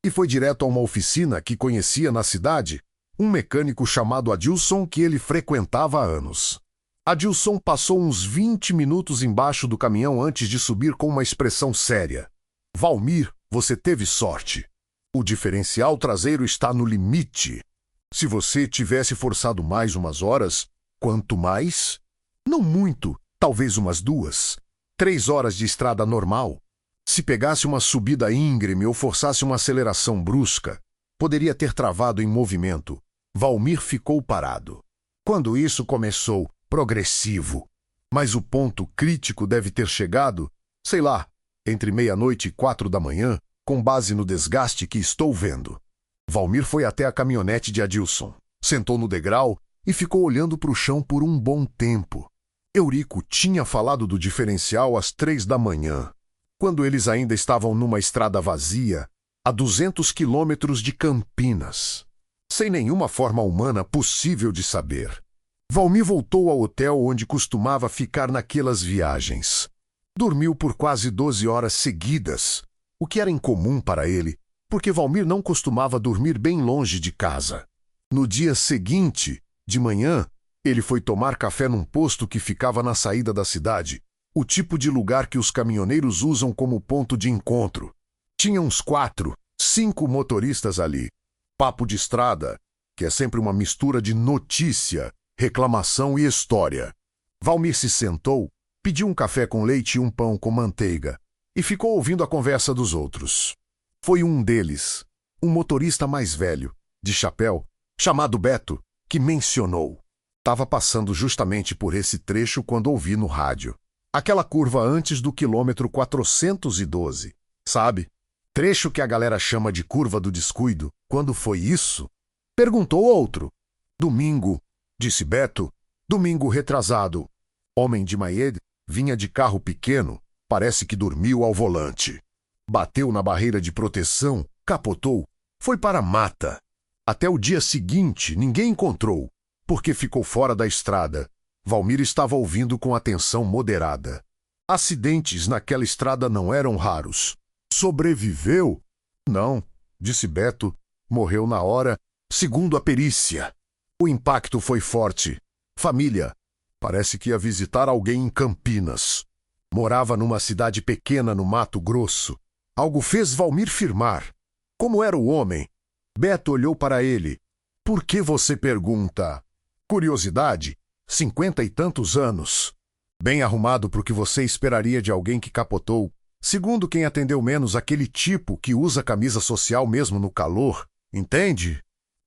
e foi direto a uma oficina que conhecia na cidade, um mecânico chamado Adilson que ele frequentava há anos. Adilson passou uns 20 minutos embaixo do caminhão antes de subir com uma expressão séria. Valmir, você teve sorte. O diferencial traseiro está no limite. Se você tivesse forçado mais umas horas, quanto mais? Não muito, talvez umas 2, 3 horas de estrada normal. Se pegasse uma subida íngreme ou forçasse uma aceleração brusca, poderia ter travado em movimento. Valmir ficou parado. Quando isso começou, progressivo. Mas o ponto crítico deve ter chegado, sei lá, entre meia-noite e 4 da manhã, com base no desgaste que estou vendo. Valmir foi até a caminhonete de Adilson, sentou no degrau e ficou olhando para o chão por um bom tempo. Eurico tinha falado do diferencial às 3 da manhã, quando eles ainda estavam numa estrada vazia, a 200 quilômetros de Campinas, sem nenhuma forma humana possível de saber. Valmir voltou ao hotel onde costumava ficar naquelas viagens. Dormiu por quase 12 horas seguidas, o que era incomum para ele, porque Valmir não costumava dormir bem longe de casa. No dia seguinte, de manhã, ele foi tomar café num posto que ficava na saída da cidade, o tipo de lugar que os caminhoneiros usam como ponto de encontro. Tinha uns 4, 5 motoristas ali. Papo de estrada, que é sempre uma mistura de notícia, reclamação e história. Valmir se sentou, pediu um café com leite e um pão com manteiga e ficou ouvindo a conversa dos outros. Foi um deles, um motorista mais velho, de chapéu, chamado Beto, que mencionou. Estava passando justamente por esse trecho quando ouvi no rádio. Aquela curva antes do quilômetro 412, sabe? Trecho que a galera chama de curva do descuido. Quando foi isso? Perguntou outro. Domingo, disse Beto. Domingo retrasado. Homem de Maed vinha de carro pequeno, parece que dormiu ao volante. Bateu na barreira de proteção, capotou, foi para a mata. Até o dia seguinte ninguém encontrou, porque ficou fora da estrada. Valmir estava ouvindo com atenção moderada. Acidentes naquela estrada não eram raros. Sobreviveu? Não, disse Beto. Morreu na hora, segundo a perícia. O impacto foi forte. Família. Parece que ia visitar alguém em Campinas. Morava numa cidade pequena no Mato Grosso. Algo fez Valmir firmar. Como era o homem? Beto olhou para ele. Por que você pergunta? Curiosidade? 50 e tantos anos. Bem arrumado para o que você esperaria de alguém que capotou. Segundo quem atendeu menos, aquele tipo que usa camisa social mesmo no calor. Entende?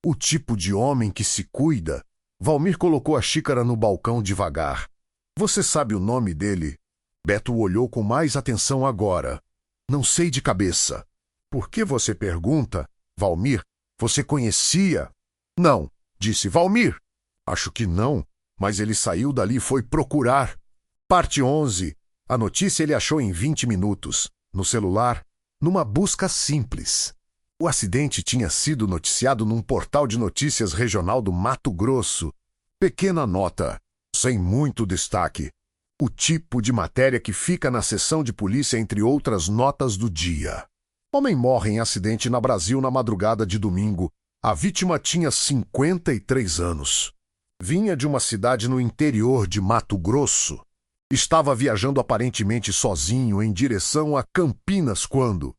O tipo de homem que se cuida. Valmir colocou a xícara no balcão devagar. Você sabe o nome dele? Beto olhou com mais atenção agora. Não sei de cabeça. Por que você pergunta? Valmir, você conhecia? Não, disse Valmir. Acho que não, mas ele saiu dali e foi procurar. Parte 11. A notícia ele achou em 20 minutos, no celular, numa busca simples. O acidente tinha sido noticiado num portal de notícias regional do Mato Grosso. Pequena nota, sem muito destaque. O tipo de matéria que fica na seção de polícia entre outras notas do dia. Homem morre em acidente na Brasil na madrugada de domingo. A vítima tinha 53 anos. Vinha de uma cidade no interior de Mato Grosso. Estava viajando aparentemente sozinho em direção a Campinas quando,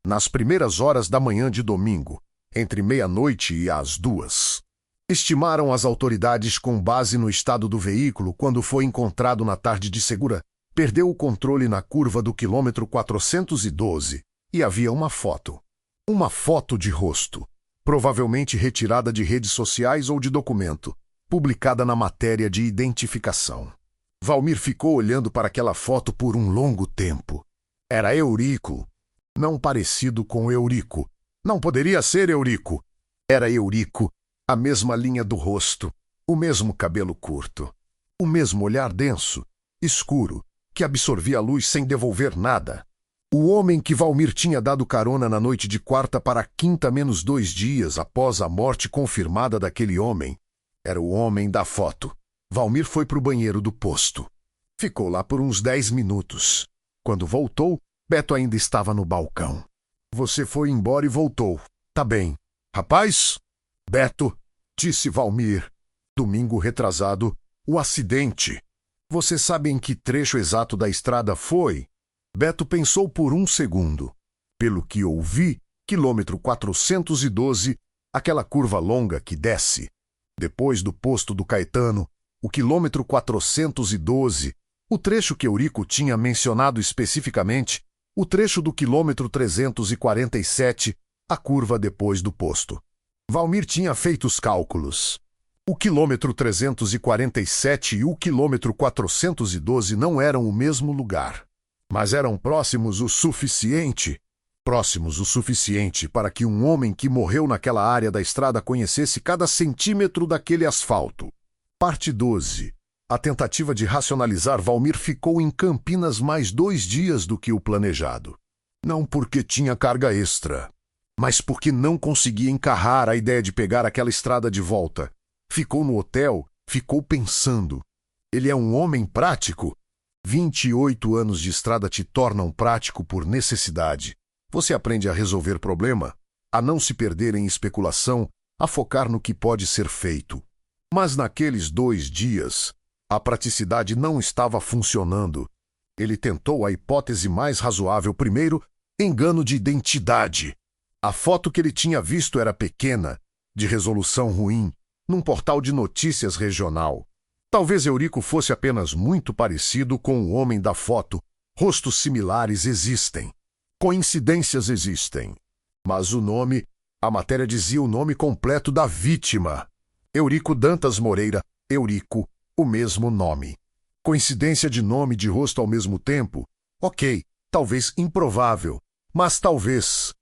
nas primeiras horas da manhã de domingo, entre meia-noite e as 2. Estimaram as autoridades com base no estado do veículo quando foi encontrado na tarde de segura, perdeu o controle na curva do quilômetro 412 e havia uma foto. Uma foto de rosto, provavelmente retirada de redes sociais ou de documento, publicada na matéria de identificação. Valmir ficou olhando para aquela foto por um longo tempo. Era Eurico. Não parecido com Eurico. Não poderia ser Eurico. Era Eurico. A mesma linha do rosto, o mesmo cabelo curto, o mesmo olhar denso, escuro, que absorvia a luz sem devolver nada. O homem que Valmir tinha dado carona na noite de quarta para quinta menos 2 dias após a morte confirmada daquele homem, era o homem da foto. Valmir foi para o banheiro do posto. Ficou lá por uns 10 minutos. Quando voltou, Beto ainda estava no balcão. Você foi embora e voltou. Tá bem. Rapaz? Beto, disse Valmir. Domingo retrasado, o acidente. Você sabe em que trecho exato da estrada foi? Beto pensou por um segundo. Pelo que ouvi, quilômetro 412, aquela curva longa que desce. Depois do posto do Caetano, o quilômetro 412, o trecho que Eurico tinha mencionado especificamente, o trecho do quilômetro 347, a curva depois do posto. Valmir tinha feito os cálculos. O quilômetro 347 e o quilômetro 412 não eram o mesmo lugar, mas eram próximos o suficiente para que um homem que morreu naquela área da estrada conhecesse cada centímetro daquele asfalto. Parte 12. A tentativa de racionalizar Valmir ficou em Campinas mais 2 dias do que o planejado. Não porque tinha carga extra, mas porque não conseguia encarrar a ideia de pegar aquela estrada de volta. Ficou no hotel, ficou pensando. Ele é um homem prático? 28 anos de estrada te tornam prático por necessidade. Você aprende a resolver problema, a não se perder em especulação, a focar no que pode ser feito. Mas naqueles 2 dias, a praticidade não estava funcionando. Ele tentou a hipótese mais razoável primeiro, engano de identidade. A foto que ele tinha visto era pequena, de resolução ruim, num portal de notícias regional. Talvez Eurico fosse apenas muito parecido com o homem da foto. Rostos similares existem. Coincidências existem. Mas o nome, a matéria dizia o nome completo da vítima. Eurico Dantas Moreira, Eurico, o mesmo nome. Coincidência de nome e de rosto ao mesmo tempo? Ok, talvez improvável, mas talvez.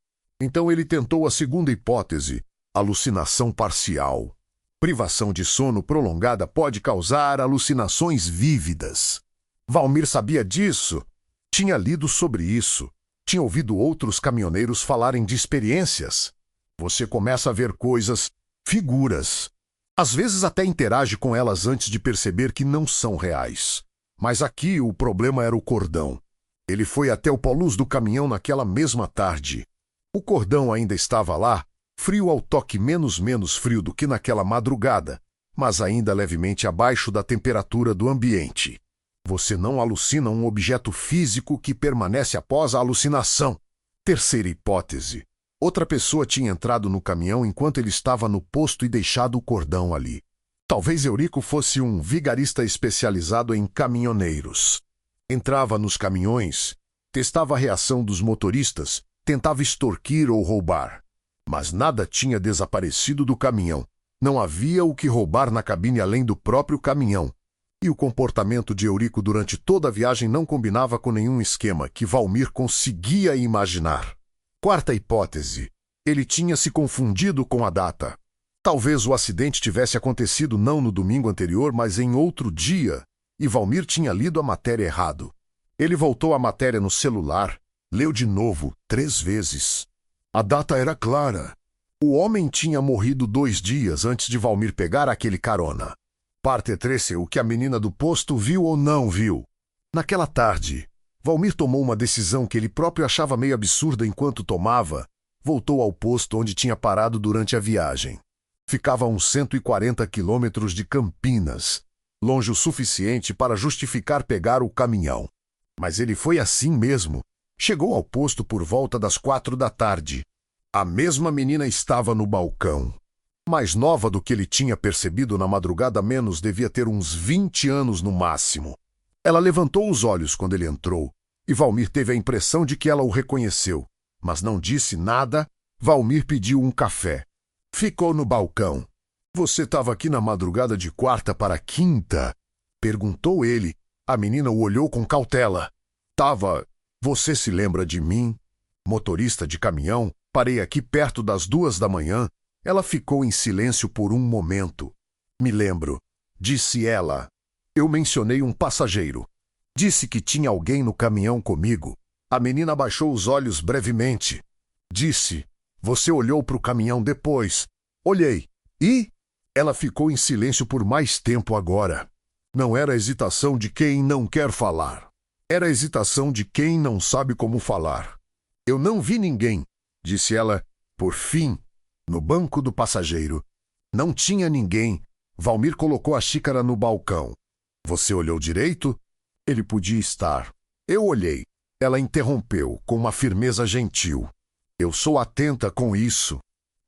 Então ele tentou a segunda hipótese, alucinação parcial. Privação de sono prolongada pode causar alucinações vívidas. Valmir sabia disso. Tinha lido sobre isso. Tinha ouvido outros caminhoneiros falarem de experiências. Você começa a ver coisas, figuras. Às vezes até interage com elas antes de perceber que não são reais. Mas aqui o problema era o cordão. Ele foi até o pó-luz do caminhão naquela mesma tarde. O cordão ainda estava lá, frio ao toque menos frio do que naquela madrugada, mas ainda levemente abaixo da temperatura do ambiente. Você não alucina um objeto físico que permanece após a alucinação. Terceira hipótese. Outra pessoa tinha entrado no caminhão enquanto ele estava no posto e deixado o cordão ali. Talvez Eurico fosse um vigarista especializado em caminhoneiros. Entrava nos caminhões, testava a reação dos motoristas, tentava extorquir ou roubar. Mas nada tinha desaparecido do caminhão. Não havia o que roubar na cabine além do próprio caminhão. E o comportamento de Eurico durante toda a viagem não combinava com nenhum esquema que Valmir conseguia imaginar. Quarta hipótese. Ele tinha se confundido com a data. Talvez o acidente tivesse acontecido não no domingo anterior, mas em outro dia, e Valmir tinha lido a matéria errado. Ele voltou à matéria no celular, leu de novo 3 vezes. A data era clara. O homem tinha morrido 2 dias antes de Valmir pegar aquele carona. Parte 13, o que a menina do posto viu ou não viu. Naquela tarde, Valmir tomou uma decisão que ele próprio achava meio absurda enquanto tomava. Voltou ao posto onde tinha parado durante a viagem. Ficava a uns 140 quilômetros de Campinas, longe o suficiente para justificar pegar o caminhão. Mas ele foi assim mesmo. Chegou ao posto por volta das 4 da tarde. A mesma menina estava no balcão. Mais nova do que ele tinha percebido na madrugada, menos devia ter uns 20 anos no máximo. Ela levantou os olhos quando ele entrou, e Valmir teve a impressão de que ela o reconheceu. Mas não disse nada. Valmir pediu um café. Ficou no balcão. Você estava aqui na madrugada de quarta para quinta? Perguntou ele. A menina o olhou com cautela. Tava. Você se lembra de mim? Motorista de caminhão, parei aqui perto das 2 da manhã. Ela ficou em silêncio por um momento. Me lembro, disse ela. Eu mencionei um passageiro. Disse que tinha alguém no caminhão comigo. A menina abaixou os olhos brevemente. Disse, você olhou para o caminhão depois. Olhei. E? Ela ficou em silêncio por mais tempo agora. Não era a hesitação de quem não quer falar. Era a hesitação de quem não sabe como falar. Eu não vi ninguém, disse ela, por fim, no banco do passageiro. Não tinha ninguém. Valmir colocou a xícara no balcão. Você olhou direito? Ele podia estar. Eu olhei. Ela interrompeu, com uma firmeza gentil. Eu sou atenta com isso.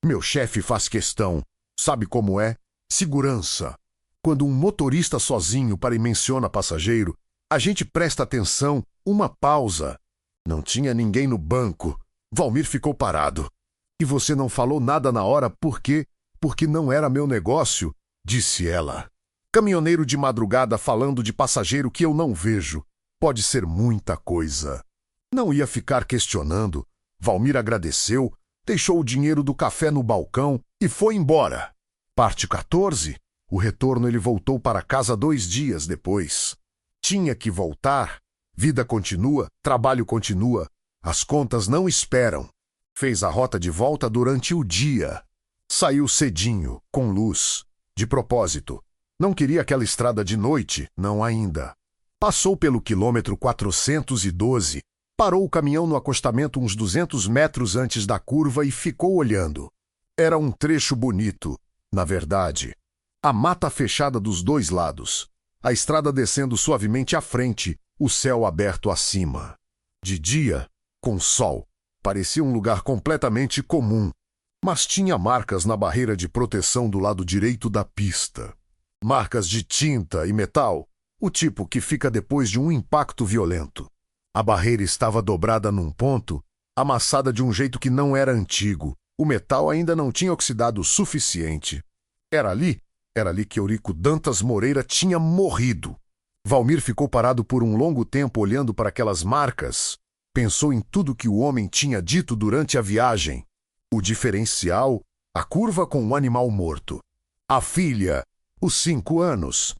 Meu chefe faz questão. Sabe como é? Segurança. Quando um motorista sozinho para e menciona passageiro, a gente presta atenção, uma pausa. Não tinha ninguém no banco. Valmir ficou parado. E você não falou nada na hora por quê? Porque não era meu negócio, disse ela. Caminhoneiro de madrugada falando de passageiro que eu não vejo. Pode ser muita coisa. Não ia ficar questionando. Valmir agradeceu, deixou o dinheiro do café no balcão e foi embora. Parte 14. O retorno ele voltou para casa 2 dias depois. Tinha que voltar. Vida continua, trabalho continua. As contas não esperam. Fez a rota de volta durante o dia. Saiu cedinho, com luz. De propósito. Não queria aquela estrada de noite, não ainda. Passou pelo quilômetro 412, parou o caminhão no acostamento uns 200 metros antes da curva e ficou olhando. Era um trecho bonito, na verdade. A mata fechada dos 2 lados, a estrada descendo suavemente à frente, o céu aberto acima. De dia, com sol, parecia um lugar completamente comum, mas tinha marcas na barreira de proteção do lado direito da pista. Marcas de tinta e metal, o tipo que fica depois de um impacto violento. A barreira estava dobrada num ponto, amassada de um jeito que não era antigo. O metal ainda não tinha oxidado o suficiente. Era ali que Eurico Dantas Moreira tinha morrido. Valmir ficou parado por um longo tempo olhando para aquelas marcas. Pensou em tudo que o homem tinha dito durante a viagem. O diferencial, a curva com o animal morto. A filha, os 5 anos.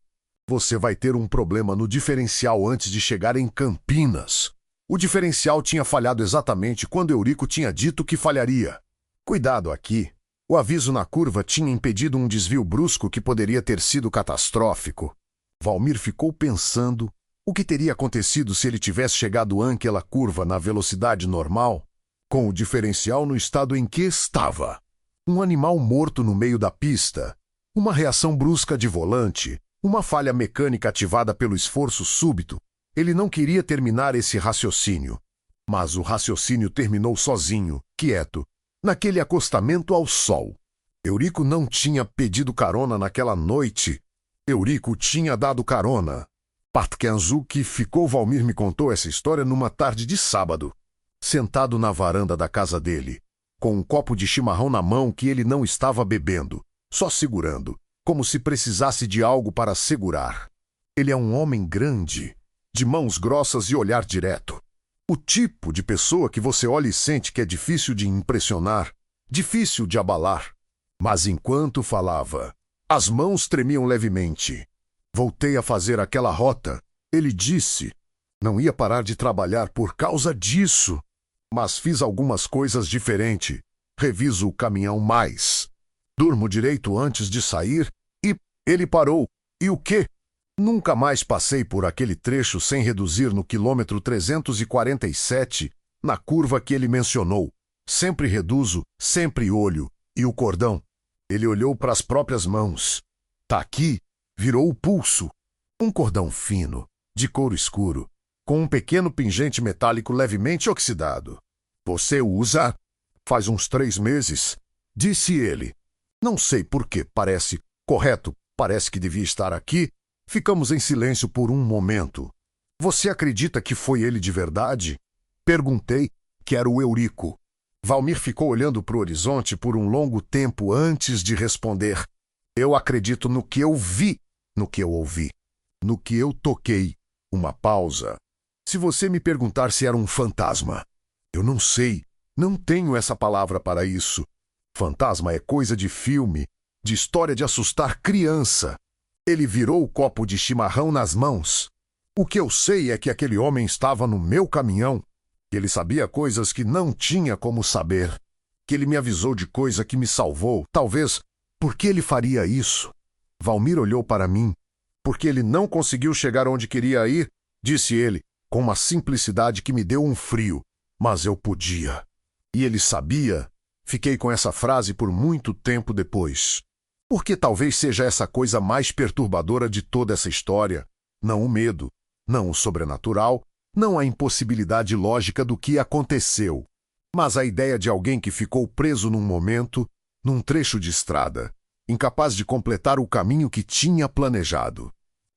Você vai ter um problema no diferencial antes de chegar em Campinas. O diferencial tinha falhado exatamente quando Eurico tinha dito que falharia. Cuidado aqui. O aviso na curva tinha impedido um desvio brusco que poderia ter sido catastrófico. Valmir ficou pensando o que teria acontecido se ele tivesse chegado àquela curva na velocidade normal, com o diferencial no estado em que estava. Um animal morto no meio da pista, uma reação brusca de volante, uma falha mecânica ativada pelo esforço súbito. Ele não queria terminar esse raciocínio. Mas o raciocínio terminou sozinho, quieto, naquele acostamento ao sol. Eurico não tinha pedido carona naquela noite. Eurico tinha dado carona. Patkenzuki ficou. Valmir me contou essa história numa tarde de sábado, sentado na varanda da casa dele, com um copo de chimarrão na mão que ele não estava bebendo, só segurando, como se precisasse de algo para segurar. Ele é um homem grande, de mãos grossas e olhar direto. O tipo de pessoa que você olha e sente que é difícil de impressionar, difícil de abalar. Mas enquanto falava, as mãos tremiam levemente. Voltei a fazer aquela rota, ele disse. Não ia parar de trabalhar por causa disso. Mas fiz algumas coisas diferentes. Reviso o caminhão mais. Durmo direito antes de sair e ele parou. E o quê? Nunca mais passei por aquele trecho sem reduzir no quilômetro 347, na curva que ele mencionou. Sempre reduzo, sempre olho. E o cordão? Ele olhou para as próprias mãos. Tá aqui, virou o pulso. Um cordão fino, de couro escuro, com um pequeno pingente metálico levemente oxidado. Você usa? Faz uns 3 meses, disse ele. Não sei por que, parece correto, parece que devia estar aqui. Ficamos em silêncio por um momento. Você acredita que foi ele de verdade? Perguntei, que era o Eurico. Valmir ficou olhando para o horizonte por um longo tempo antes de responder. Eu acredito no que eu vi, no que eu ouvi, no que eu toquei. Uma pausa. Se você me perguntar se era um fantasma, eu não sei, não tenho essa palavra para isso. Fantasma é coisa de filme, de história de assustar criança. Ele virou o copo de chimarrão nas mãos. O que eu sei é que aquele homem estava no meu caminhão. Que ele sabia coisas que não tinha como saber. Que ele me avisou de coisa que me salvou. Talvez, por que ele faria isso? Valmir olhou para mim. Porque ele não conseguiu chegar onde queria ir, disse ele, com uma simplicidade que me deu um frio. Mas eu podia. E ele sabia. Fiquei com essa frase por muito tempo depois. Porque talvez seja essa coisa mais perturbadora de toda essa história. Não o medo, não o sobrenatural, não a impossibilidade lógica do que aconteceu, mas a ideia de alguém que ficou preso num momento, num trecho de estrada, incapaz de completar o caminho que tinha planejado,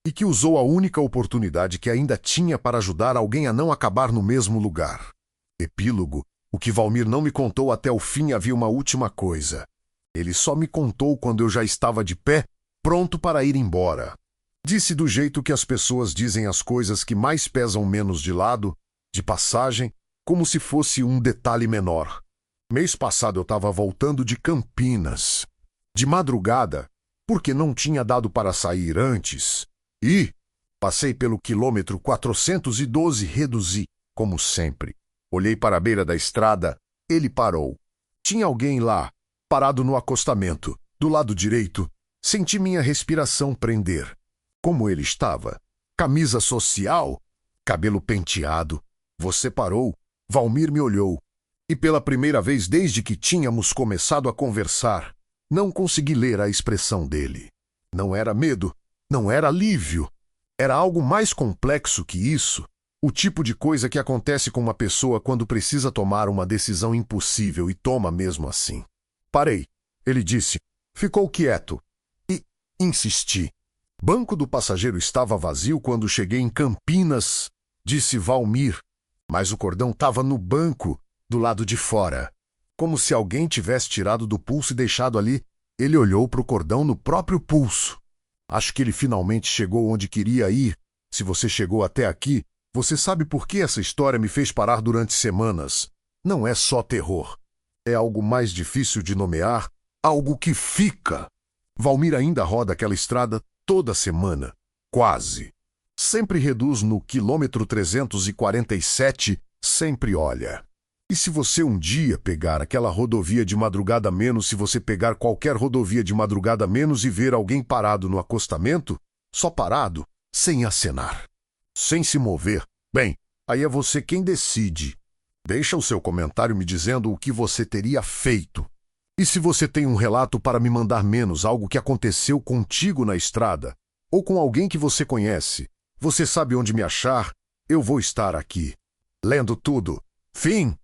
e que usou a única oportunidade que ainda tinha para ajudar alguém a não acabar no mesmo lugar. Epílogo, o que Valmir não me contou até o fim. Havia uma última coisa. Ele só me contou quando eu já estava de pé, pronto para ir embora. Disse do jeito que as pessoas dizem as coisas que mais pesam menos de lado, de passagem, como se fosse um detalhe menor. Mês passado eu estava voltando de Campinas, de madrugada, porque não tinha dado para sair antes, e passei pelo quilômetro 412 e reduzi, como sempre. Olhei para a beira da estrada, ele parou. Tinha alguém lá, parado no acostamento, do lado direito. Senti minha respiração prender. Como ele estava? Camisa social? Cabelo penteado? Você parou? Valmir me olhou. E pela primeira vez desde que tínhamos começado a conversar, não consegui ler a expressão dele. Não era medo, não era alívio. Era algo mais complexo que isso. O tipo de coisa que acontece com uma pessoa quando precisa tomar uma decisão impossível e toma mesmo assim. Parei, ele disse. Ficou quieto. E insisti. Banco do passageiro estava vazio quando cheguei em Campinas, disse Valmir. Mas o cordão estava no banco, do lado de fora. Como se alguém tivesse tirado do pulso e deixado ali. Ele olhou para o cordão no próprio pulso. Acho que ele finalmente chegou onde queria ir. Se você chegou até aqui, você sabe por que essa história me fez parar durante semanas. Não é só terror. É algo mais difícil de nomear, algo que fica. Valmir ainda roda aquela estrada toda semana. Quase. Sempre reduz no quilômetro 347, sempre olha. E se você um dia pegar aquela rodovia de madrugada menos, se você pegar qualquer rodovia de madrugada menos e ver alguém parado no acostamento, só parado, sem acenar, sem se mover, bem, aí é você quem decide. Deixa o seu comentário me dizendo o que você teria feito. E se você tem um relato para me mandar menos, algo que aconteceu contigo na estrada, ou com alguém que você conhece, você sabe onde me achar, eu vou estar aqui. Lendo tudo. Fim.